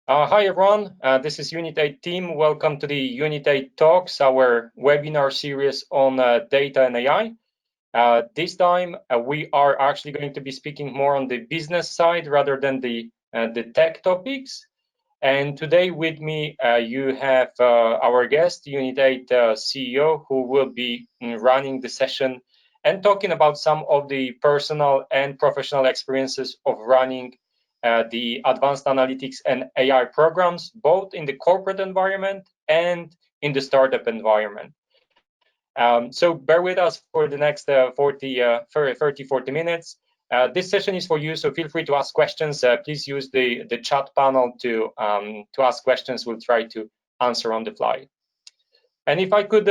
Hi everyone, this is Unit8 team. Welcome to the Unit8 Talks, our webinar series on data and AI. This time we are actually going to be speaking more on the business side rather than the tech topics. And today with me you have our guest, Unit8 CEO, who will be running the session and talking about some of the personal and professional experiences of running the advanced analytics and AI programs, both in the corporate environment and in the startup environment. So bear with us for the next 40 minutes. This session is for you, so feel free to ask questions. Please use the chat panel to ask questions. We'll try to answer on the fly. And if I could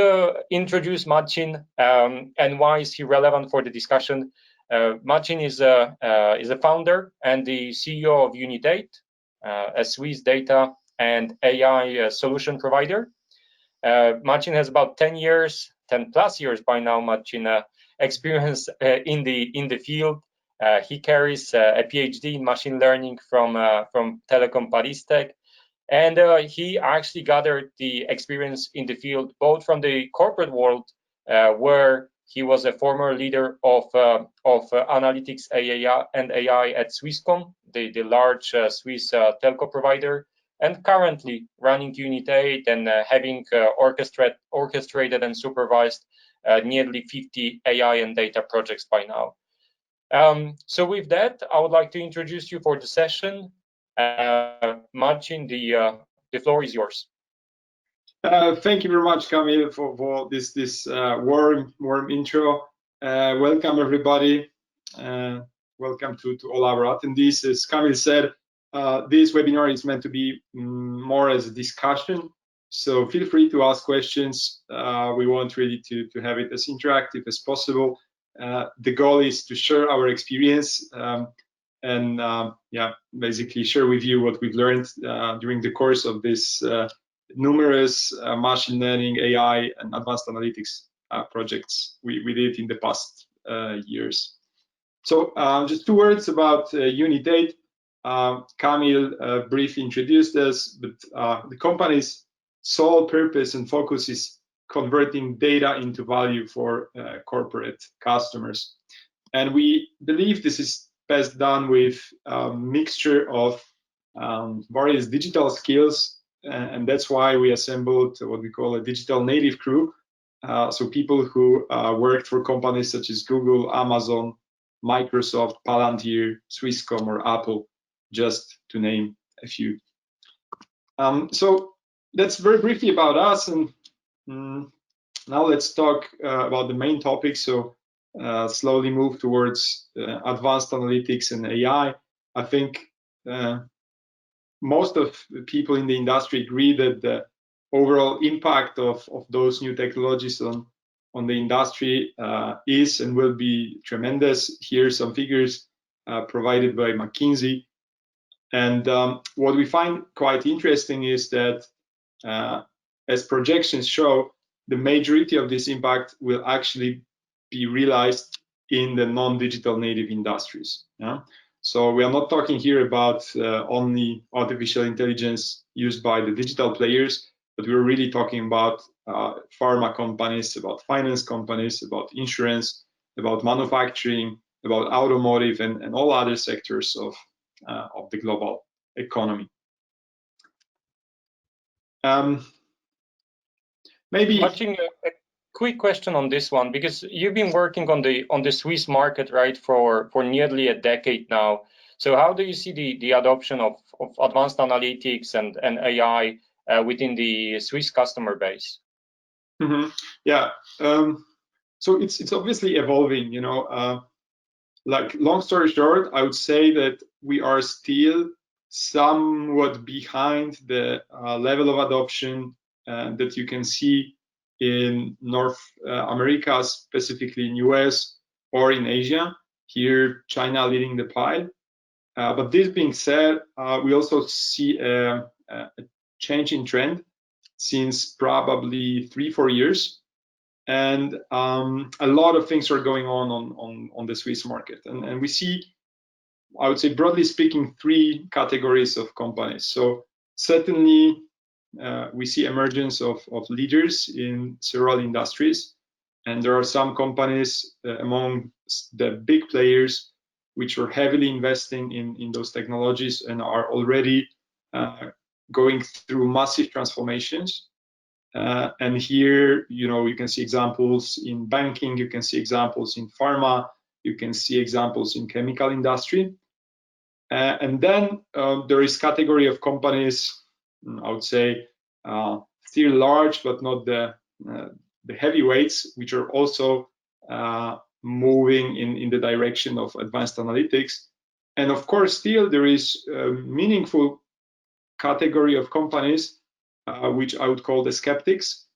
introduce Marcin and why is he relevant for the discussion. Marcin is a founder and the CEO of Unit8, a Swiss data and AI solution provider. Marcin has about 10 plus years by now, Marcin, experience in the field. He carries a PhD in machine learning from Telecom Paris Tech, and he actually gathered the experience in the field both from the corporate world, where he was a former leader of analytics and AI at Swisscom, the large Swiss telco provider, and currently running Unit8 and having orchestrated and supervised nearly 50 AI and data projects by now. So with that, I would like to introduce you for the session. Marcin, the floor is yours. Thank you very much, Kamil, for this warm intro. Welcome, everybody. Welcome to all our attendees. As Kamil said, this webinar is meant to be more as a discussion, so feel free to ask questions. We want really to have it as interactive as possible. The goal is to share our experience and basically share with you what we've learned during the course of this numerous machine learning, AI, and advanced analytics projects we did in the past years. So just two words about Unit8. Kamil briefly introduced us, but the company's sole purpose and focus is converting data into value for corporate customers. And we believe this is best done with a mixture of various digital skills, and that's why we assembled what we call a digital native crew. So people who worked for companies such as Google, Amazon, Microsoft, Palantir, Swisscom, or Apple, just to name a few. So that's very briefly about us, and now let's talk about the main topic. So slowly move towards advanced analytics and AI. I think most of the people in the industry agree that the overall impact of those new technologies on the industry is and will be tremendous. Here are some figures provided by McKinsey. And what we find quite interesting is that as projections show, the majority of this impact will actually be realized in the non-digital native industries. Yeah? So we are not talking here about only artificial intelligence used by the digital players, but we're really talking about pharma companies, about finance companies, about insurance, about manufacturing, about automotive, and all other sectors of the global economy. Maybe Marcin, a quick question on this one, because you've been working on the Swiss market, right, for nearly a decade now. So how do you see the adoption of advanced analytics and AI within the Swiss customer base? Mm-hmm. Yeah, so it's obviously evolving. Like, long story short, I would say that we are still somewhat behind the level of adoption that you can see in North America, specifically in US or in Asia. Here, China leading the pile. But this being said, we also see a change in trend since probably 3-4 years. And a lot of things are going on the Swiss market. And we see, I would say, broadly speaking, 3 categories of companies. So Certainly, we see emergence of leaders in several industries, and there are some companies among the big players which are heavily investing in those technologies and are already going through massive transformations. And here, you can see examples in banking, you can see examples in pharma, you can see examples in chemical industry. And then there is category of companies, I would say, still large, but not the heavyweights, which are also moving in the direction of advanced analytics. And of course, still there is a meaningful category of companies, which I would call the skeptics.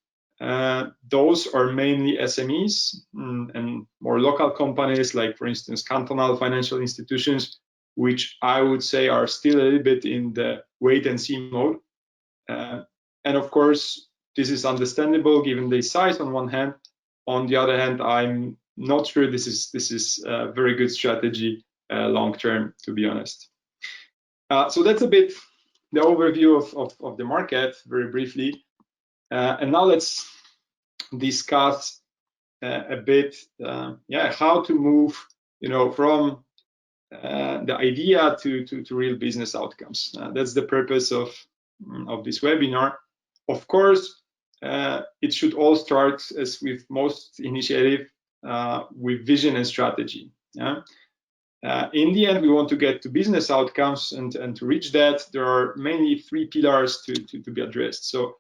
Those are mainly SMEs and more local companies, like, for instance, cantonal financial institutions, which I would say are still a little bit in the wait and see mode. And of course, this is understandable given the size on one hand. On the other hand, I'm not sure this is a very good strategy long term, to be honest. So that's a bit the overview of the market very briefly. And now let's discuss a bit, how to move, from the idea to real business outcomes. That's the purpose of this webinar. Of course, it should all start, as with most initiative, with vision and strategy. Yeah? In the end, we want to get to business outcomes, and to reach that, there are mainly three pillars to be addressed. So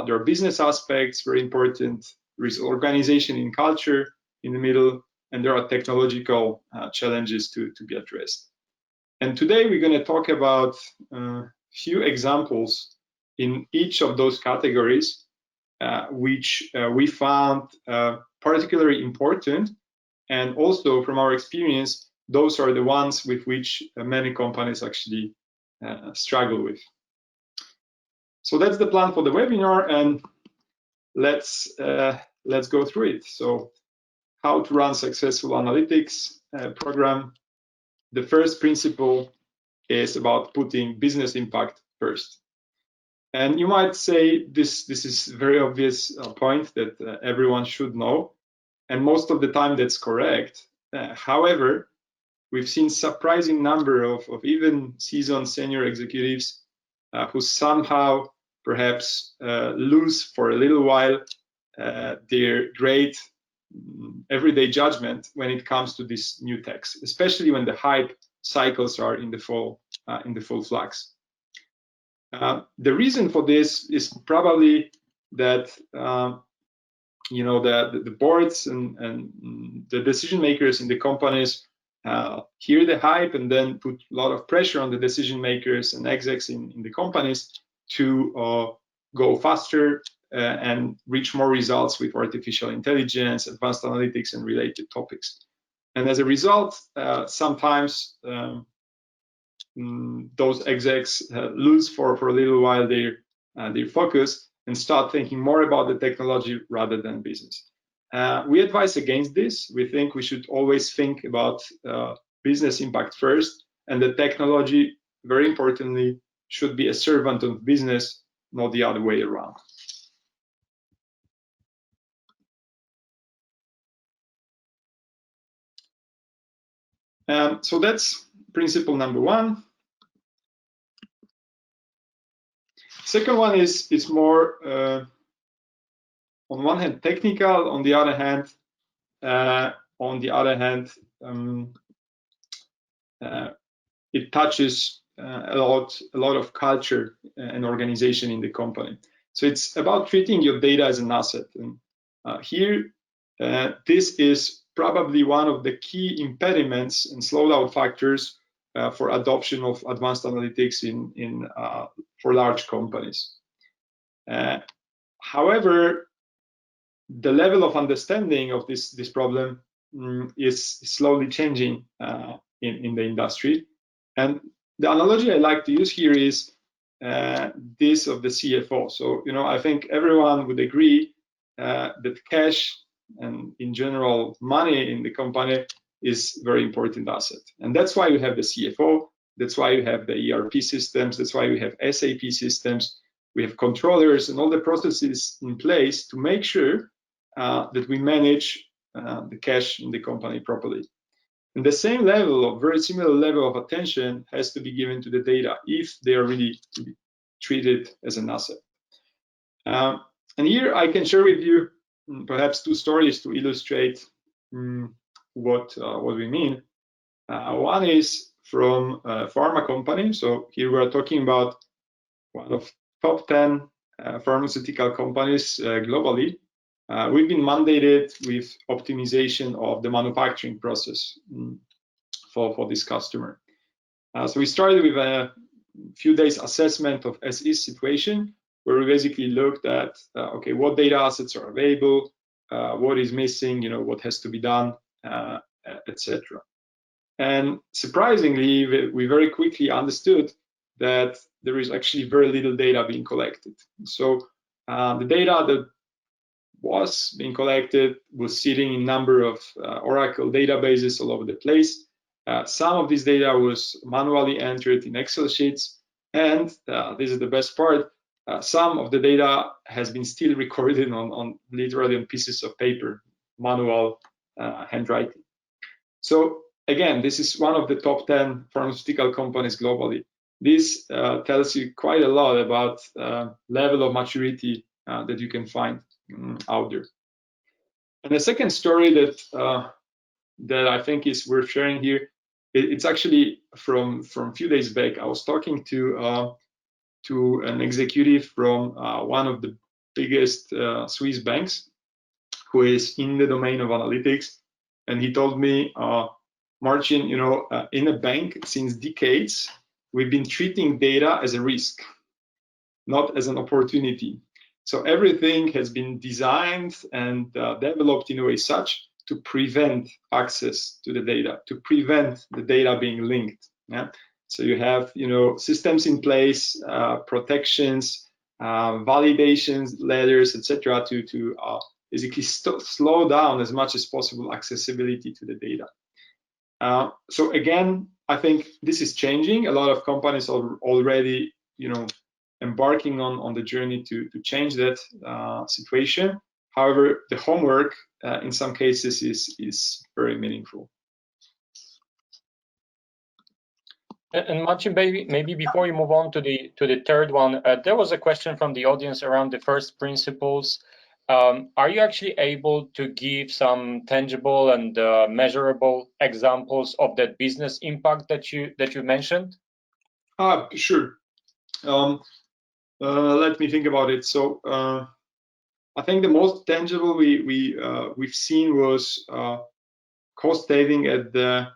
there are business aspects, very important. There is organization and culture in the middle, and there are technological challenges to be addressed. And today we're going to talk about a few examples in each of those categories, which we found particularly important. And also from our experience, those are the ones with which many companies actually struggle with. So that's the plan for the webinar, and let's go through it. So how to run successful analytics program. The first principle is about putting business impact first. And you might say this is a very obvious point that everyone should know, and most of the time that's correct. However, we've seen surprising number of even seasoned senior executives who somehow perhaps lose for a little while their great everyday judgment when it comes to these new techs, especially when the hype cycles are in the full flux. The reason for this is probably that the boards and the decision makers in the companies hear the hype and then put a lot of pressure on the decision makers and execs in the companies to go faster and reach more results with artificial intelligence, advanced analytics, and related topics. And as a result, sometimes those execs lose for a little while their focus and start thinking more about the technology rather than business. We advise against this. We think we should always think about business impact first, and the technology, very importantly, should be a servant of business, not the other way around. So that's principle number one. Second one is more on one hand technical, on the other hand it touches a lot of culture and organization in the company. So it's about treating your data as an asset. And here, this is probably one of the key impediments and slowdown factors for adoption of advanced analytics for large companies. However, the level of understanding of this problem is slowly changing in the industry. And the analogy I like to use here is this of the CFO. So, I think everyone would agree that cash and in general money in the company is very important asset. And that's why we have the CFO. That's why we have the ERP systems. That's why we have SAP systems. We have controllers and all the processes in place to make sure that we manage the cash in the company properly. And the same level, or very similar level of attention has to be given to the data if they are really to be treated as an asset. And here I can share with you perhaps two stories to illustrate what we mean. One is from a pharma company. So here we are talking about one of top 10 pharmaceutical companies globally. We've been mandated with optimization of the manufacturing process for this customer. So we started with a few days assessment of as-is situation, where we basically looked at, okay, what data assets are available, what is missing, what has to be done, etc. And surprisingly, we very quickly understood that there is actually very little data being collected. So the data that was being collected was sitting in a number of Oracle databases all over the place. Some of this data was manually entered in Excel sheets, and this is the best part, some of the data has been still recorded on literally on pieces of paper, manual handwriting. So again, this is one of the top 10 pharmaceutical companies globally. This tells you quite a lot about level of maturity that you can find out there. And the second story that I think is worth sharing here, it's actually from a few days back. I was talking to an executive from one of the biggest Swiss banks who is in the domain of analytics, and he told me, Marcin, in a bank since decades, we've been treating data as a risk, not as an opportunity. So everything has been designed and developed in a way such to prevent access to the data, to prevent the data being linked. Yeah? So you have, systems in place, protections, validations, ladders, etc., to basically slow down as much as possible accessibility to the data. So again, I think this is changing. A lot of companies are already, embarking on the journey to change that situation. However, the homework in some cases is very meaningful. And Marcin, maybe before you move on to the third one, there was a question from the audience around the first principles. Are you actually able to give some tangible and measurable examples of that business impact that you mentioned? Sure. Let me think about it. So I think the most tangible we've seen was cost saving at the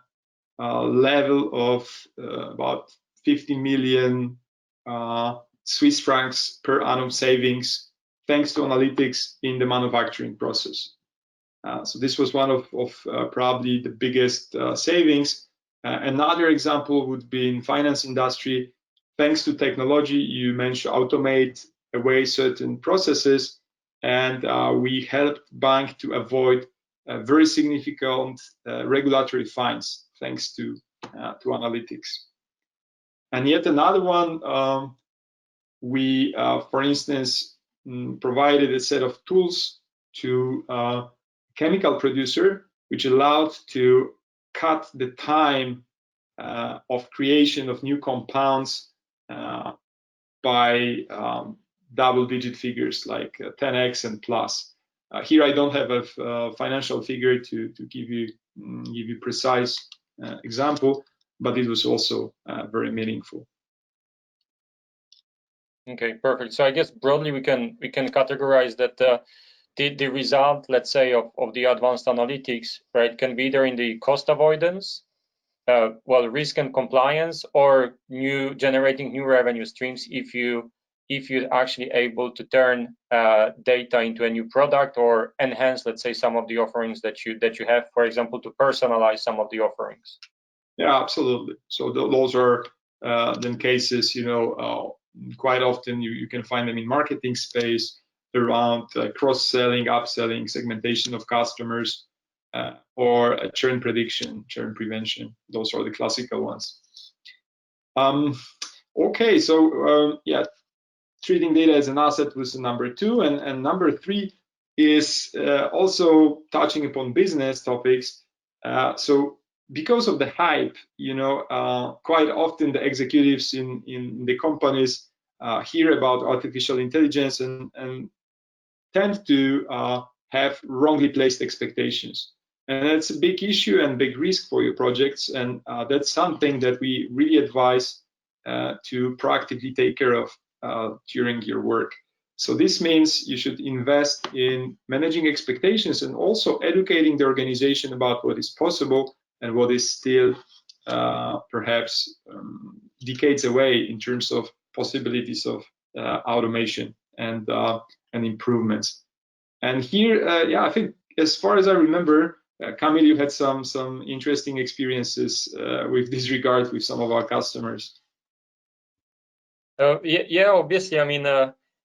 level of about 50 million Swiss francs per annum savings, thanks to analytics in the manufacturing process. So this was one of probably the biggest savings. Another example would be in finance industry. Thanks to technology, you managed to automate away certain processes, and we helped bank to avoid very significant regulatory fines thanks to analytics. And yet another one, we, for instance, provided a set of tools to a chemical producer, which allowed to cut the time of creation of new compounds by double-digit figures like 10x and plus. Here I don't have a financial figure to give you precise example, but it was also very meaningful. Okay, perfect. So I guess broadly we can categorize that the result, let's say, of the advanced analytics, right, can be either in the cost avoidance, risk and compliance, or generating new revenue streams if you're actually able to turn data into a new product or enhance, let's say, some of the offerings that you have, for example, to personalize some of the offerings. Yeah, absolutely. So those are then cases, quite often you can find them in marketing space around cross-selling, upselling, segmentation of customers, or churn prediction, churn prevention. Those are the classical ones. Okay, so yeah, treating data as an asset was number 2, and number 3 is also touching upon business topics. So because of the hype, quite often the executives in the companies hear about artificial intelligence and tend to have wrongly placed expectations. And that's a big issue and big risk for your projects. And that's something that we really advise to proactively take care of during your work. So this means you should invest in managing expectations and also educating the organization about what is possible and what is still perhaps decades away in terms of possibilities of automation and improvements. And here, yeah, I think as far as I remember, Kamil, you had some interesting experiences with this regard with some of our customers. Yeah, obviously. I mean,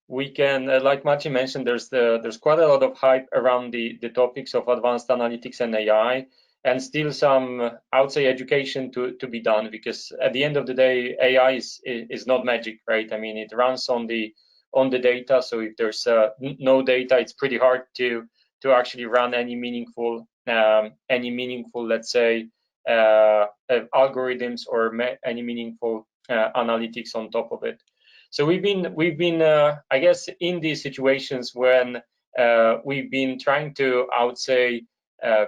we can, like Maciej mentioned, there's quite a lot of hype around the topics of advanced analytics and AI, and still some, I would say, education to be done, because at the end of the day, AI is not magic, right? I mean, it runs on the data. So if there's no data, it's pretty hard to actually run any meaningful, let's say, algorithms or any meaningful analytics on top of it. So we've been I guess in these situations when we've been trying to, I would say,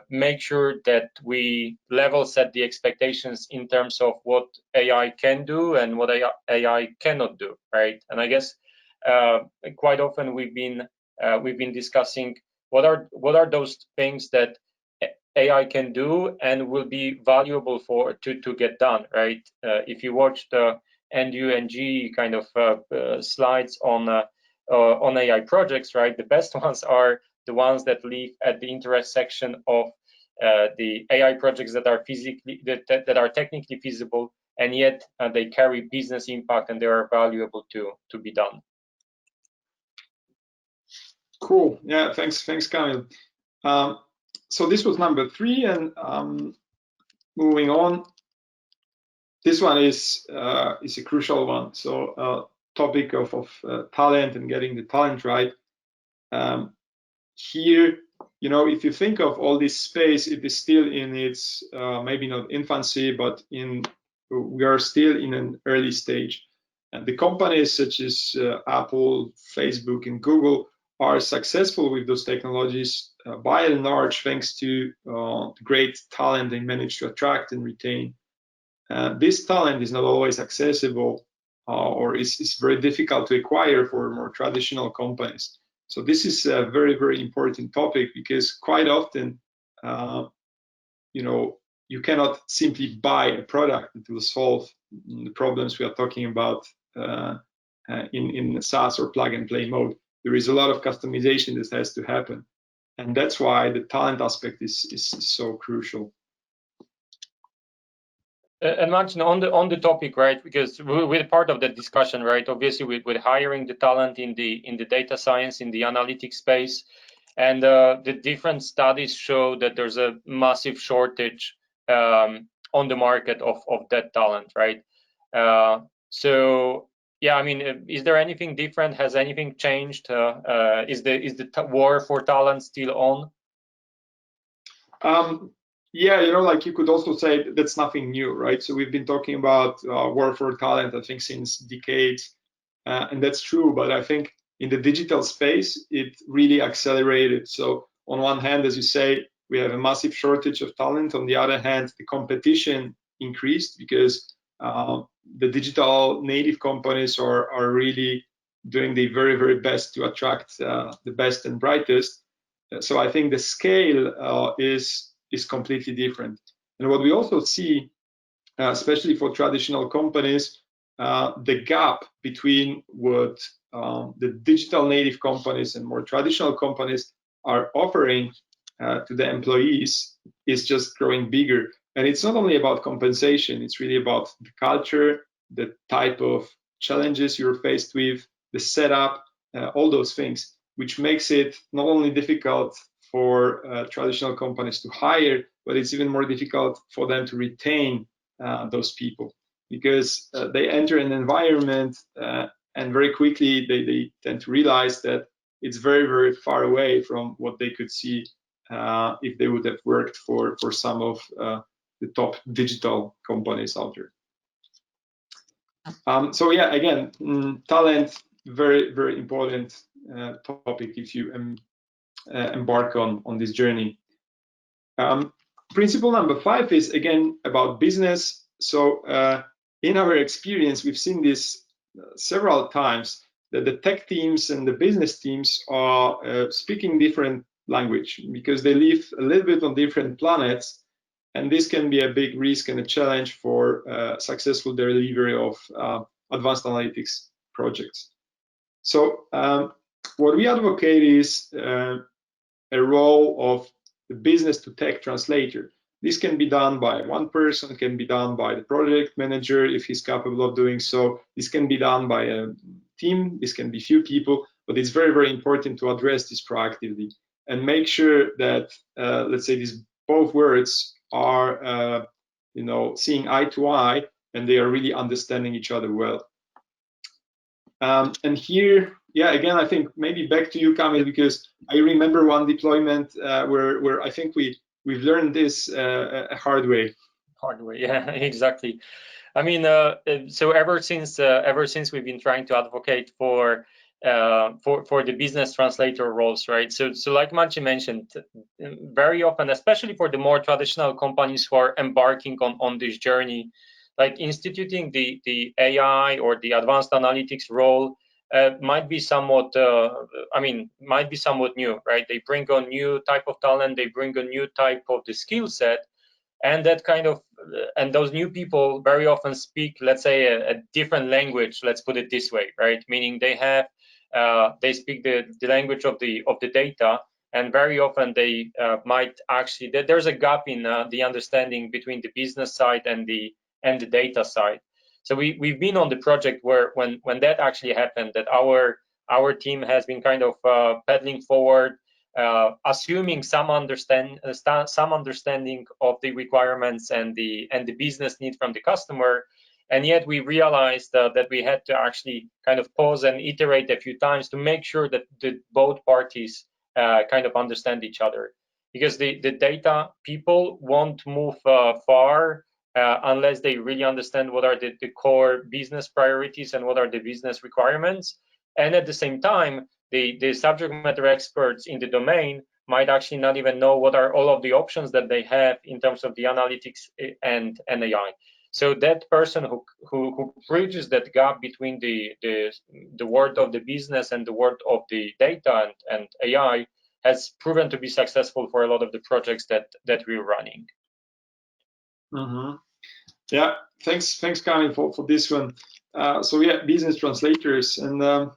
make sure that we level set the expectations in terms of what AI can do and what AI cannot do, right? And I guess quite often we've been discussing what are those things that AI can do and will be valuable to get done, right? If you watch the NUNG kind of slides on AI projects, right, the best ones are the ones that live at the intersection of the AI projects that are that are technically feasible, and yet they carry business impact and they are valuable to be done. Cool. Yeah. Thanks, Kamil. So this was number 3, and moving on. This one is a crucial one. So topic of talent and getting the talent right. Here, if you think of all this space, it is still in its maybe not infancy, but we are still in an early stage. And the companies such as Apple, Facebook, and Google are successful with those technologies by and large thanks to great talent they manage to attract and retain. This talent is not always accessible or is very difficult to acquire for more traditional companies. So this is a very, very important topic because quite often, you cannot simply buy a product that will solve the problems we are talking about in SaaS or plug and play mode. There is a lot of customization that has to happen. And that's why the talent aspect is so crucial. And Martin, on the topic, right? Because we're part of that discussion, right? Obviously, with hiring the talent in the data science, in the analytics space, and the different studies show that there's a massive shortage on the market of that talent, right? So yeah, I mean, is there anything different? Has anything changed? Is the war for talent still on? Yeah, like you could also say that's nothing new, right? So we've been talking about war for talent, I think, since decades, and that's true. But I think in the digital space, it really accelerated. So on one hand, as you say, we have a massive shortage of talent. On the other hand, the competition increased because the digital native companies are really doing the very, very best to attract the best and brightest. So I think the scale is completely different. And what we also see, especially for traditional companies, the gap between what the digital native companies and more traditional companies are offering to the employees is just growing bigger. And it's not only about compensation, it's really about the culture, the type of challenges you're faced with, the setup, all those things, which makes it not only difficult for traditional companies to hire, but it's even more difficult for them to retain those people. because they enter an environment and very quickly they tend to realize that it's very, very far away from what they could see if they would have worked for some of the top digital companies out there. So yeah, again, talent, very, very important topic if you embark on this journey. Principle number 5 is again about business. So in our experience, we've seen this several times, that the tech teams and the business teams are speaking different language because they live a little bit on different planets, and this can be a big risk and a challenge for successful delivery of advanced analytics projects. So what we advocate is a role of the business to tech translator. This can be done by one person, can be done by the project manager if he's capable of doing so. This can be done by a team, this can be few people, but it's very, very important to address this proactively and make sure that, let's say, these both words are, seeing eye to eye, and they are really understanding each other well. And here, yeah, again, I think maybe back to you, Kamil, because I remember one deployment where I think we've learned this a hard way. Hard way, yeah, exactly. I mean, so ever since we've been trying to advocate for the business translator roles, right? So like Maciej mentioned, very often, especially for the more traditional companies who are embarking on this journey, like instituting the AI or the advanced analytics role might be somewhat new, right? They bring on new type of talent, they bring a new type of the skill set, and that kind of and those new people very often speak, let's say, a different language, let's put it this way, right? Meaning they speak the language of the data, and very often they might actually, there's a gap in the understanding between the business side and the data side. So we've been on the project where when that actually happened, that our team has been kind of pedaling forward, assuming some understanding of the requirements and the business need from the customer, and yet we realized that we had to actually kind of pause and iterate a few times to make sure that both parties kind of understand each other, because the data people won't move far unless they really understand what are the core business priorities and what are the business requirements. And at the same time, the subject matter experts in the domain might actually not even know what are all of the options that they have in terms of the analytics and AI. So that person who bridges that gap between the world of the business and the world of the data and AI has proven to be successful for a lot of the projects that we're running. Mm-hmm. Yeah, thanks, Kamil, for this one. So yeah, business translators, and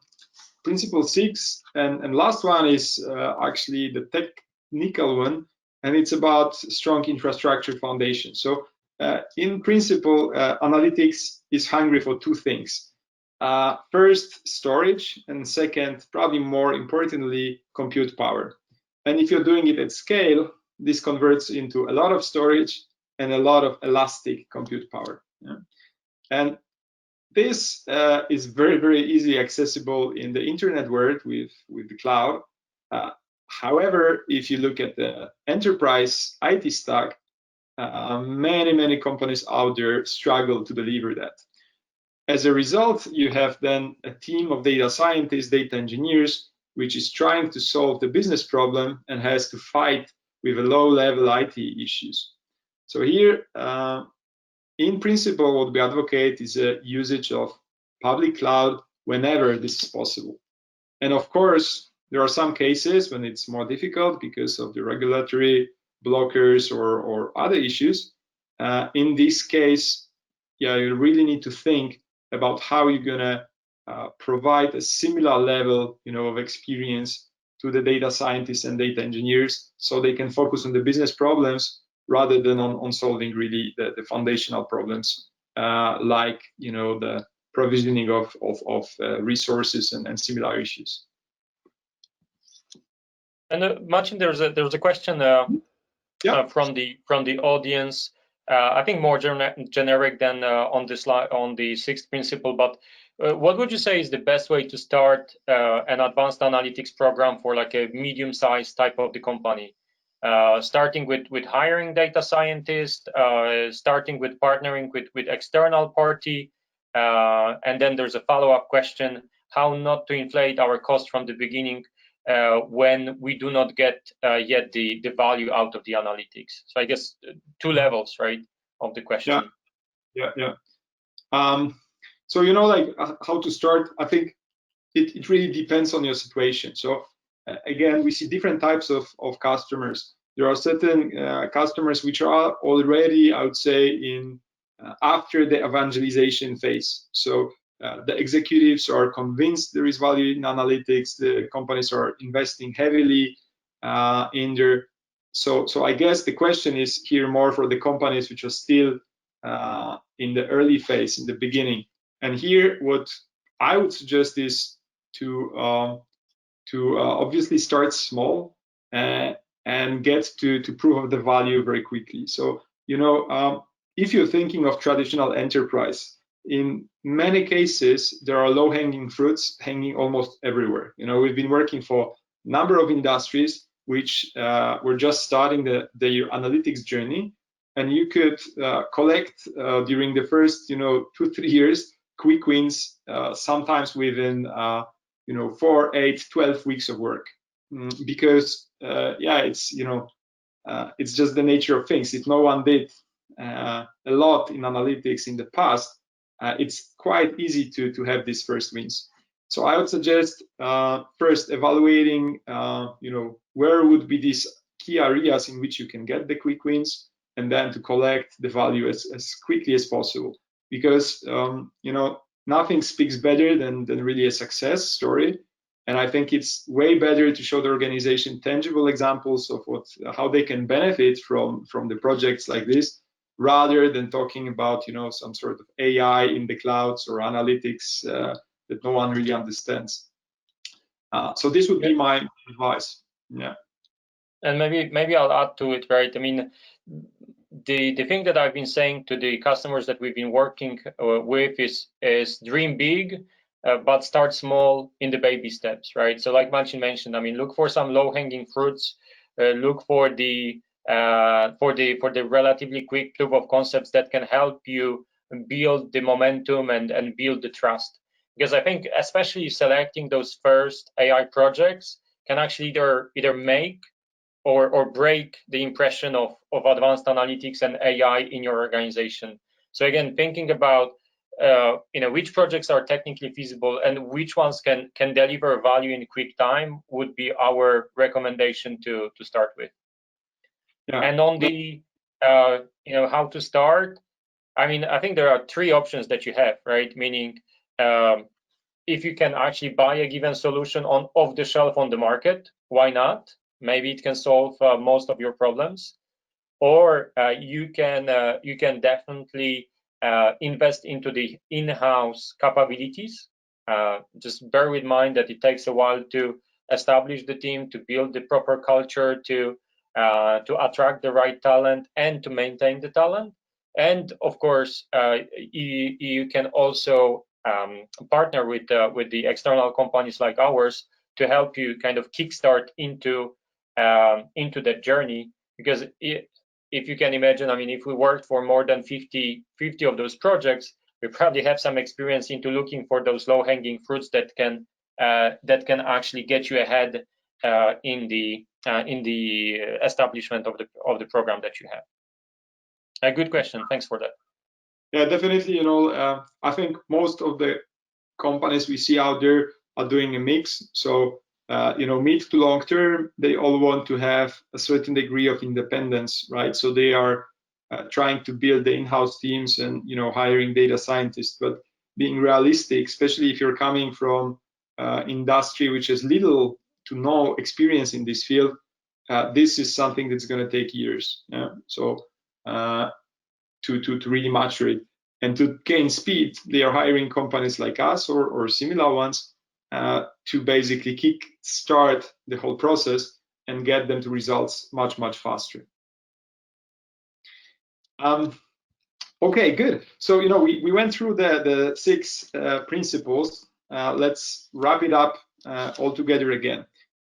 principle 6 and last one is actually the technical one, and it's about strong infrastructure foundation. So in principle, analytics is hungry for two things. First, storage, and second, probably more importantly, compute power. And if you're doing it at scale, this converts into a lot of storage and a lot of elastic compute power. Yeah? And this is very, very easily accessible in the internet world with the cloud. However, if you look at the enterprise IT stack, many companies out there struggle to deliver that. As a result, you have then a team of data scientists, data engineers, which is trying to solve the business problem and has to fight with a low-level IT issues. So here, in principle, what we advocate is a usage of public cloud whenever this is possible. And of course, there are some cases when it's more difficult because of the regulatory blockers or other issues. In this case, yeah, you really need to think about how you're gonna provide a similar level, of experience to the data scientists and data engineers, so they can focus on the business problems rather than on solving really the foundational problems, like the provisioning of resources and similar issues. And Marcin, there's a question from the audience. I think more generic than on the slide on the sixth principle. But what would you say is the best way to start an advanced analytics program for like a medium-sized type of the company? Starting with hiring data scientists, starting with partnering with external party, and then there's a follow-up question: how not to inflate our cost from the beginning when we do not get yet the value out of the analytics. So I guess two levels, right, of the question. Yeah. So like how to start. I think it really depends on your situation. So again, we see different types of customers. There are certain customers which are already, I would say, in after the evangelization phase. So the executives are convinced there is value in analytics. The companies are investing heavily in their. So I guess the question is here more for the companies which are still in the early phase, in the beginning. And here, what I would suggest is to obviously start small and get to proof of the value very quickly. So if you're thinking of traditional enterprise, in many cases there are low-hanging fruits hanging almost everywhere. We've been working for a number of industries which were just starting their analytics journey, and you could collect during the first 2-3 years quick wins, sometimes within 4, 8, 12 weeks of work, because it's just the nature of things. If no one did a lot in analytics in the past, it's quite easy to have these first wins. So I would suggest first evaluating where would be these key areas in which you can get the quick wins, and then to collect the value as quickly as possible, because nothing speaks better than really a success story. And I think it's way better to show the organization tangible examples of how they can benefit from the projects like this, rather than talking about some sort of AI in the clouds or analytics that no one really understands. So this would be my advice. Yeah. And maybe I'll add to it, right? I mean, the thing that I've been saying to the customers that we've been working with is dream big, but start small in the baby steps, right? So like Marcin mentioned, I mean, look for some low-hanging fruits, look for the relatively quick proof of concepts that can help you build the momentum and build the trust. Because I think especially selecting those first AI projects can actually either make or break the impression of advanced analytics and AI in your organization. So again, thinking about which projects are technically feasible and which ones can deliver value in quick time would be our recommendation to start with. Yeah. And on the how to start, I mean, I think there are 3 options that you have, right? Meaning, if you can actually buy a given solution off the shelf on the market, why not? Maybe it can solve most of your problems. Or you can definitely invest into the in-house capabilities. Just bear with mind that it takes a while to establish the team, to build the proper culture, to attract the right talent, and to maintain the talent. And of course, you can also partner with the external companies like ours to help you kind of kickstart into that journey. Because if you can imagine, I mean, if we worked for more than 50 of those projects, we probably have some experience into looking for those low-hanging fruits that can actually get you ahead in the establishment of the program that you have. A good question. Thanks for that. Yeah, definitely. I think most of the companies we see out there are doing a mix. So mid to long term, they all want to have a certain degree of independence, right? So they are trying to build the in-house teams and hiring data scientists. But being realistic, especially if you're coming from industry which has little to no experience in this field, this is something that's going to take years. Yeah? So to really mature it. And to gain speed, they are hiring companies like us or similar ones to basically kick-start the whole process and get them to results much, much faster. Okay, good. So we went through the 6 principles. Let's wrap it up all together again.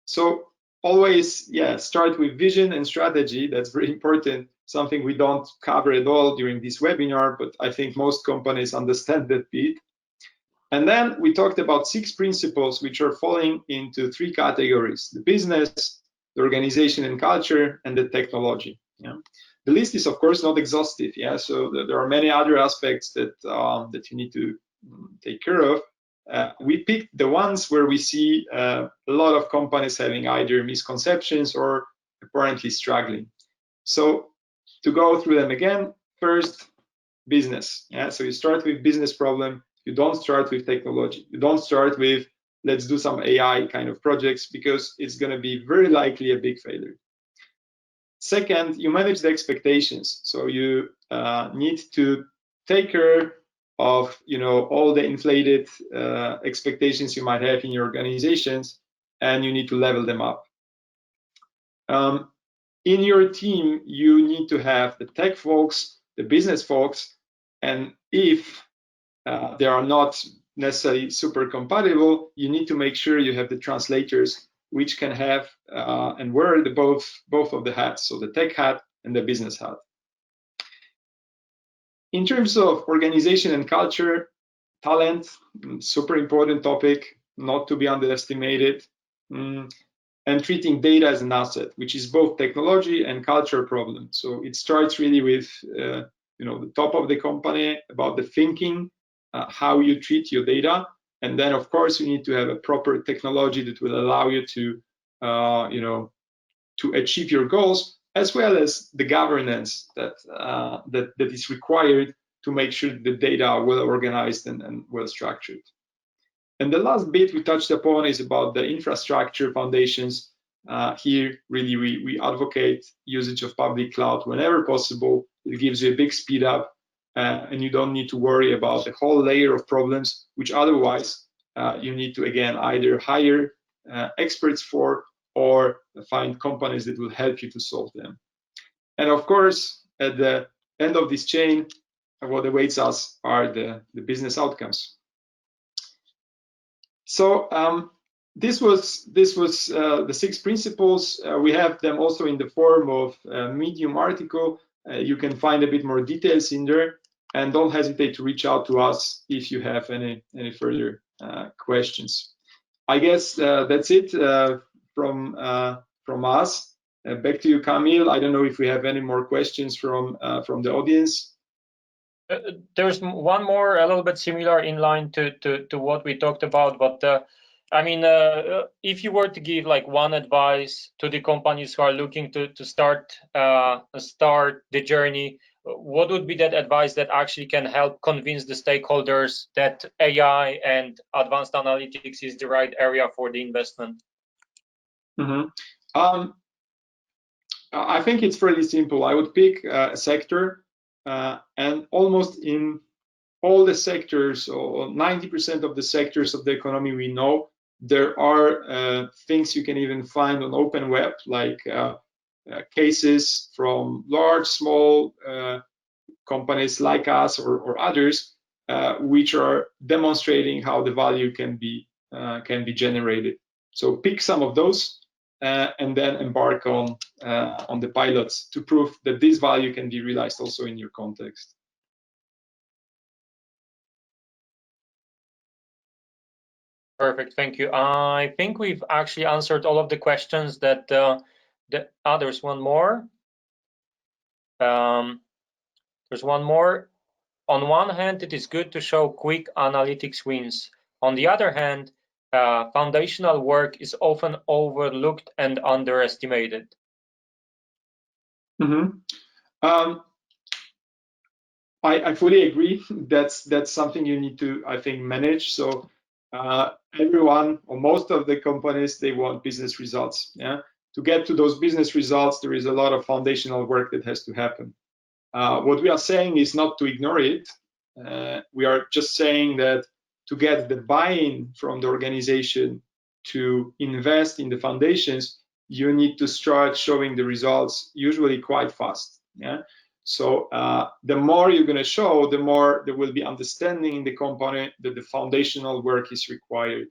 So always, start with vision and strategy. That's very important. Something we don't cover at all during this webinar, but I think most companies understand that bit. And then we talked about 6 principles, which are falling into 3 categories: the business, the organization and culture, and the technology. Yeah. The list is, of course, not exhaustive. Yeah, so there are many other aspects that that you need to take care of. We picked the ones where we see a lot of companies having either misconceptions or apparently struggling. So to go through them again, first, business. Yeah, so you start with business problem. You don't start with technology. You don't start with let's do some AI kind of projects, because it's going to be very likely a big failure. Second, you manage the expectations. So you need to take care of all the inflated expectations you might have in your organizations, and you need to level them up. In your team, you need to have the tech folks, the business folks, and if they are not necessarily super compatible, you need to make sure you have the translators, which can have and wear the both of the hats, so the tech hat and the business hat. In terms of organization and culture, talent, super important topic, not to be underestimated. And treating data as an asset, which is both technology and culture problem. So it starts really with the top of the company, about the thinking, how you treat your data, and then of course you need to have a proper technology that will allow you to to achieve your goals, as well as the governance that that is required to make sure the data are well organized and well structured. And the last bit we touched upon is about the infrastructure foundations. Here, really, we advocate usage of public cloud whenever possible. It gives you a big speed up, and you don't need to worry about a whole layer of problems, which otherwise you need to, again, either hire experts for or find companies that will help you to solve them. And of course, at the end of this chain, what awaits us are the business outcomes. So this was the 6 principles. We have them also in the form of a Medium article. You can find a bit more details in there, and don't hesitate to reach out to us if you have any further questions. I guess that's it from us. Back to you, Kamil. I don't know if we have any more questions from the audience. There's one more, a little bit similar in line to what we talked about, but I mean, if you were to give like one advice to the companies who are looking to start the journey, what would be that advice that actually can help convince the stakeholders that AI and advanced analytics is the right area for the investment? I think it's fairly simple. I would pick a sector, and almost in all the sectors, or 90% of the sectors of the economy we know, there are things you can even find on open web, like cases from large, small companies like us or others, which are demonstrating how the value can be generated. So pick some of those and then embark on the pilots to prove that this value can be realized also in your context. Perfect, thank you. I think we've actually answered all of the questions that there's one more. There's one more. On one hand, it is good to show quick analytics wins. On the other hand, foundational work is often overlooked and underestimated. I fully agree. That's something you need to, I think, manage. So everyone, or most of the companies, they want business results. Yeah. To get to those business results, there is a lot of foundational work that has to happen. What we are saying is not to ignore it. We are just saying that to get the buy-in from the organization to invest in the foundations, you need to start showing the results usually quite fast. Yeah. So the more you're going to show, the more there will be understanding in the company that the foundational work is required.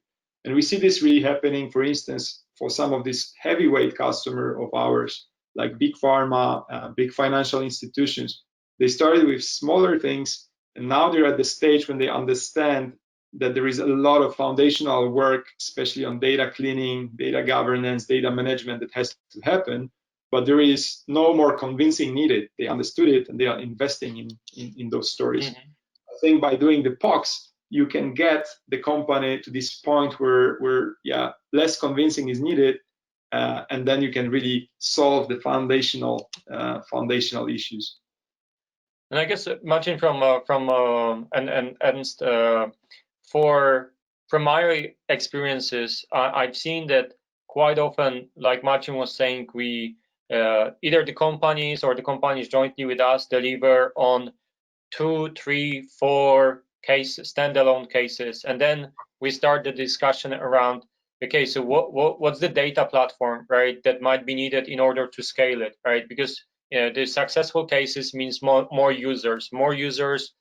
And we see this really happening, for instance, for some of these heavyweight customer of ours, like big pharma, big financial institutions. They started with smaller things, and now they're at the stage when they understand that there is a lot of foundational work, especially on data cleaning, data governance, data management that has to happen, but there is no more convincing needed. They understood it and they are investing in those stories. Mm-hmm. I think by doing the POCs, you can get the company to this point where less convincing is needed, and then you can really solve the foundational issues. And I guess Martin from Ernst, from my experiences, I've seen that quite often, like Martin was saying, we either the companies or the companies jointly with us deliver on 2, 3, 4 standalone cases, and then we start the discussion around, okay, so what's the data platform, right, that might be needed in order to scale it, right? Because the successful cases means more users. More users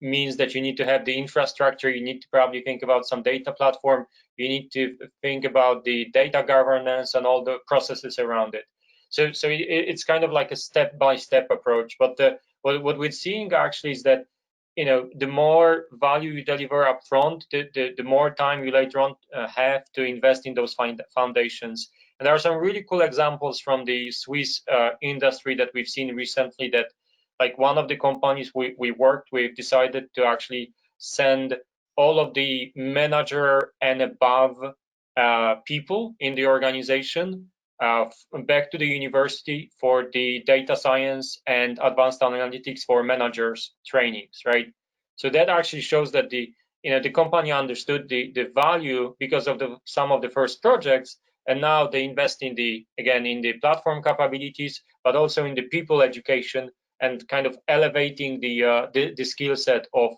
means that you need to have the infrastructure. You need to probably think about some data platform. You need to think about the data governance and all the processes around it. So it's kind of like a step-by-step approach. But what we're seeing actually is that the more value you deliver upfront, the more time you later on have to invest in those foundations. And there are some really cool examples from the Swiss industry that we've seen recently, that like one of the companies we worked with decided to actually send all of the manager and above people in the organization back to the university for the data science and advanced analytics for managers trainings, right? So that actually shows that the company understood the value because of some of the first projects, and now they invest in the platform capabilities, but also in the people education and kind of elevating the skill set of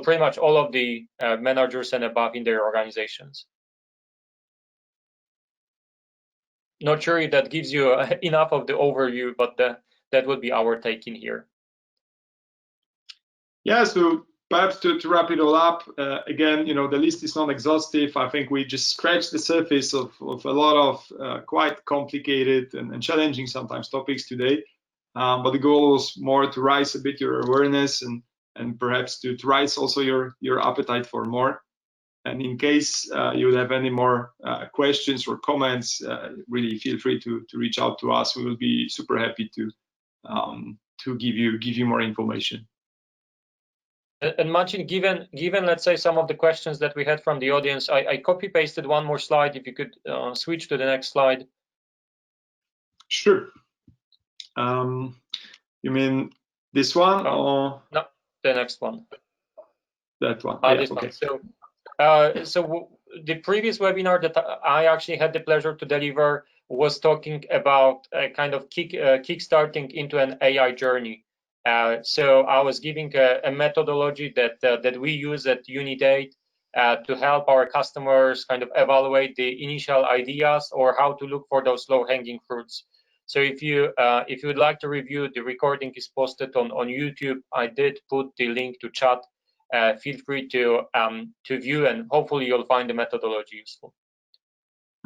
pretty much all of the managers and above in their organizations. Not sure if that gives you enough of the overview, but that would be our take in here. Yeah, so perhaps to wrap it all up, again, the list is not exhaustive. I think we just scratched the surface of a lot of quite complicated and challenging sometimes topics today. But the goal was more to raise a bit your awareness and perhaps to raise also your appetite for more. And in case you would have any more questions or comments, really feel free to reach out to us. We will be super happy to give you more information. And Marcin, given let's say some of the questions that we had from the audience, I copy pasted one more slide. If you could switch to the next slide. Sure. You mean this one or no, the next one? That one. This okay. One. So the previous webinar that I actually had the pleasure to deliver was talking about kind of kickstarting into an AI journey. So I was giving a methodology that we use at Unit8 to help our customers kind of evaluate the initial ideas or how to look for those low-hanging fruits. So if you would like to review, the recording is posted on YouTube. I did put the link to chat. Feel free to view, and hopefully you'll find the methodology useful.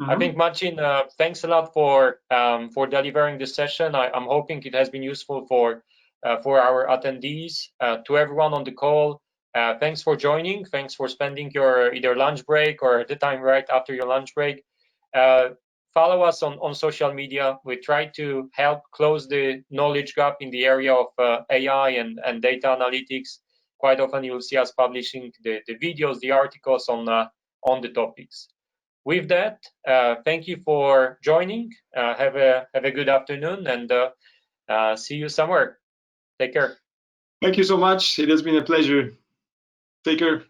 Mm-hmm. I think, Marcin, thanks a lot for delivering this session. I'm hoping it has been useful for our attendees. To everyone on the call, thanks for joining. Thanks for spending your either lunch break or the time right after your lunch break. Follow us on social media. We try to help close the knowledge gap in the area of AI and data analytics. Quite often you'll see us publishing the videos, the articles on the topics. With that, thank you for joining. Have a good afternoon, and see you somewhere. Take care. Thank you so much. It has been a pleasure. Take care.